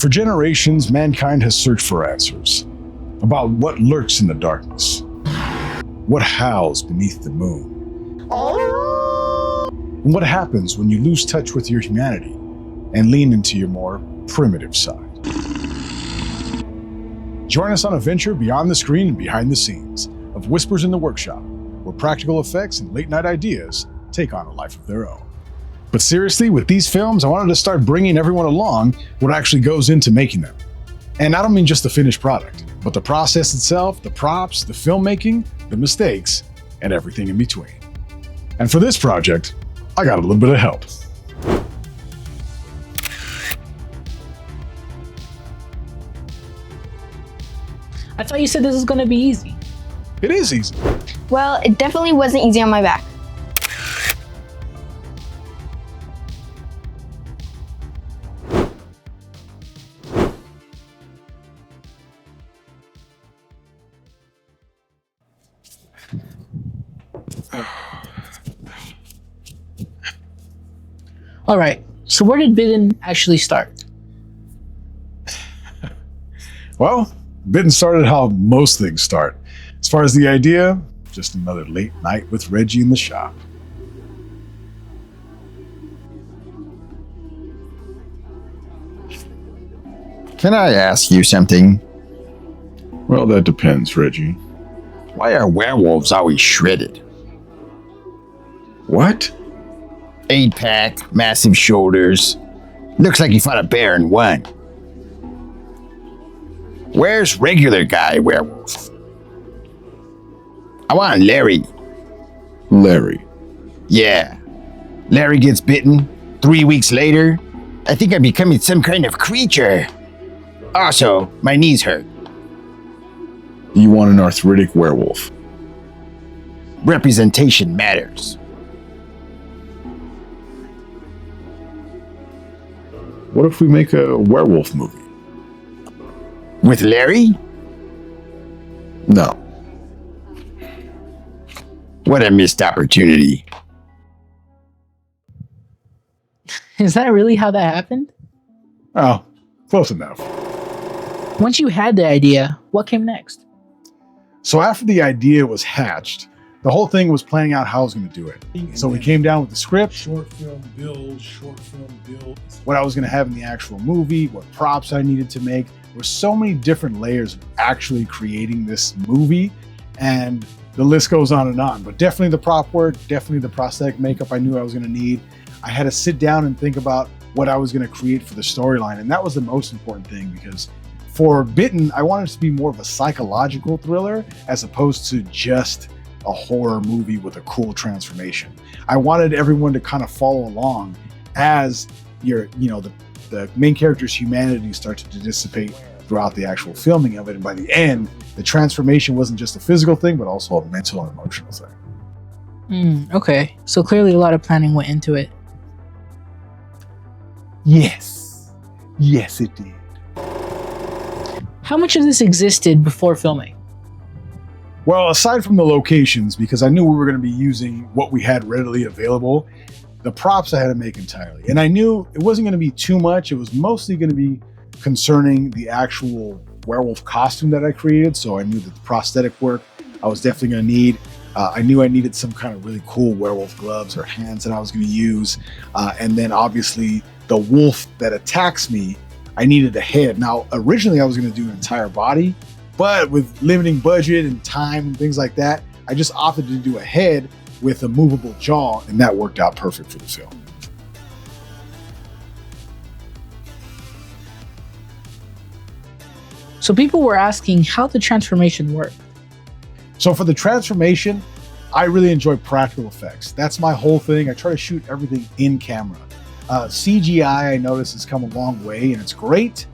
For generations, mankind has searched for answers about what lurks in the darkness, what howls beneath the moon, and what happens when you lose touch with your humanity and lean into your more primitive side. Join us on a venture beyond the screen and behind the scenes of Whispers in the Workshop, where practical effects and late-night ideas take on a life of their own. But seriously, with these films, I wanted to start bringing everyone along what actually goes into making them. And I don't mean just the finished product, but the process itself, the props, the filmmaking, the mistakes, and everything in between. And for this project, I got a little bit of help. I thought you said this was going to be easy. It is easy. Well, it definitely wasn't easy on my back. All right, so where did Bitten actually start? Well, Bitten started how most things start. As far as the idea, just another late night with Reggie in the shop. Can I ask you something? Well, that depends, Reggie. Why are werewolves always shredded? What? 8-pack, massive shoulders. Looks like you fought a bear in one. Where's regular guy werewolf? I want Larry. Larry. Yeah. Larry gets bitten. 3 weeks later, I think I'm becoming some kind of creature. Also, my knees hurt. You want an arthritic werewolf? Representation matters. What if we make a werewolf movie? With Larry? No. What a missed opportunity. Is that really how that happened? Oh, close enough. Once you had the idea, what came next? So after the idea was hatched, the whole thing was planning out how I was going to do it. So we came down with the script, short film build, what I was going to have in the actual movie, what props I needed to make. There were so many different layers of actually creating this movie, and the list goes on and on. But definitely the prop work, definitely the prosthetic makeup I knew I was going to need. I had to sit down and think about what I was going to create for the storyline, and that was the most important thing, because for Bitten, I wanted it to be more of a psychological thriller as opposed to just a horror movie with a cool transformation. I wanted everyone to kind of follow along as the main character's humanity started to dissipate throughout the actual filming of it. And by the end, the transformation wasn't just a physical thing, but also a mental and emotional thing. Okay, so clearly a lot of planning went into it. Yes, it did. How much of this existed before filming? Well, aside from the locations, because I knew we were going to be using what we had readily available, the props I had to make entirely. And I knew it wasn't going to be too much. It was mostly going to be concerning the actual werewolf costume that I created. So I knew that the prosthetic work I was definitely going to need. I knew I needed some kind of really cool werewolf gloves or hands that I was going to use. And then obviously the wolf that attacks me, I needed a head. Now, originally I was going to do an entire body, but with limiting budget and time and things like that, I just opted to do a head with a movable jaw, and that worked out perfect for the film. So people were asking how the transformation worked. So for the transformation, I really enjoy practical effects. That's my whole thing. I try to shoot everything in camera. CGI, I notice, has come a long way, and it's great,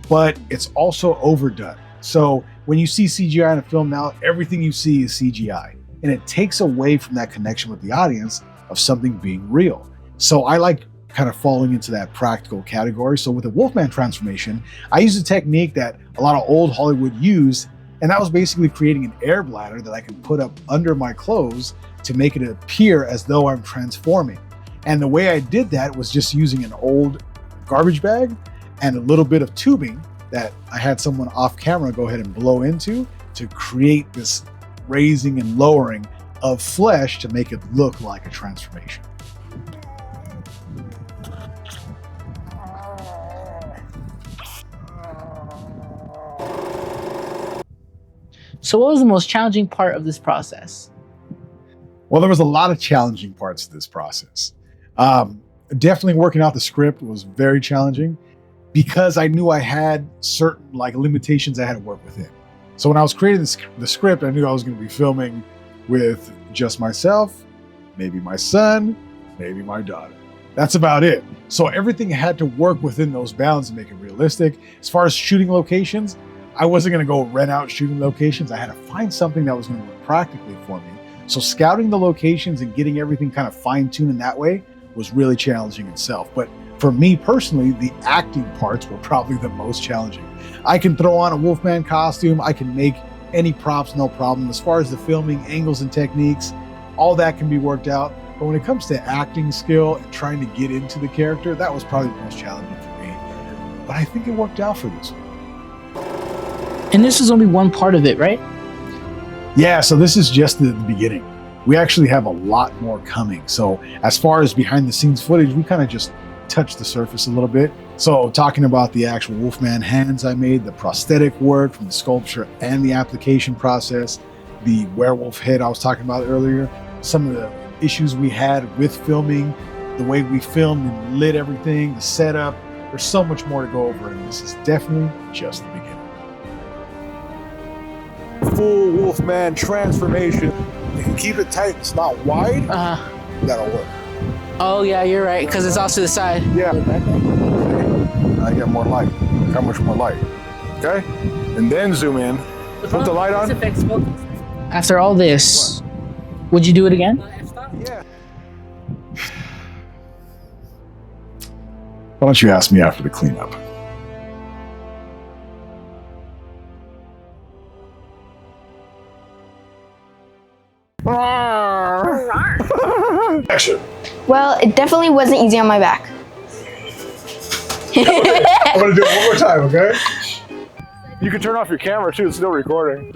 but it's also overdone. So when you see CGI in a film now, everything you see is CGI, and it takes away from that connection with the audience of something being real. So I like kind of falling into that practical category. So with the Wolfman transformation, I used a technique that a lot of old Hollywood used, and that was basically creating an air bladder that I can put up under my clothes to make it appear as though I'm transforming. And the way I did that was just using an old garbage bag and a little bit of tubing that I had someone off camera go ahead and blow into to create this raising and lowering of flesh to make it look like a transformation. So what was the most challenging part of this process? Well, there was a lot of challenging parts of this process. Definitely working out the script was very challenging because I knew I had certain limitations I had to work within. So when I was creating the script, I knew I was going to be filming with just myself, maybe my son, maybe my daughter. That's about it. So everything had to work within those bounds and make it realistic. As far as shooting locations, I wasn't going to go rent out shooting locations. I had to find something that was going to work practically for me. So scouting the locations and getting everything kind of fine-tuned in that way was really challenging itself. But for me personally, the acting parts were probably the most challenging. I can throw on a Wolfman costume. I can make any props, no problem. As far as the filming, angles and techniques, all that can be worked out. But when it comes to acting skill and trying to get into the character, that was probably the most challenging for me. But I think it worked out for this one. And this is only one part of it, right? Yeah, so this is just the beginning. We actually have a lot more coming. So as far as behind the scenes footage, we kind of just touched the surface a little bit. So talking about the actual Wolfman hands I made, the prosthetic work from the sculpture and the application process, the werewolf head I was talking about earlier, some of the issues we had with filming, the way we filmed and lit everything, the setup. There's so much more to go over, and this is definitely just the beginning. Full Wolfman transformation. You can keep it tight, it's not wide. That'll work. Oh yeah, you're right, because it's off to the side. Yeah. I get more light. How much more light? Okay? And then zoom in. Put the light on. After all this, would you do it again? Yeah. Why don't you ask me after the cleanup? Action. Well, it definitely wasn't easy on my back. I'm gonna do it one more time, okay? You can turn off your camera too, it's still recording.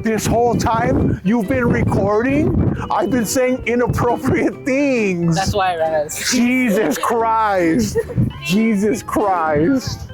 This whole time you've been recording, I've been saying inappropriate things. That's why I ran out of Jesus Christ. Jesus Christ.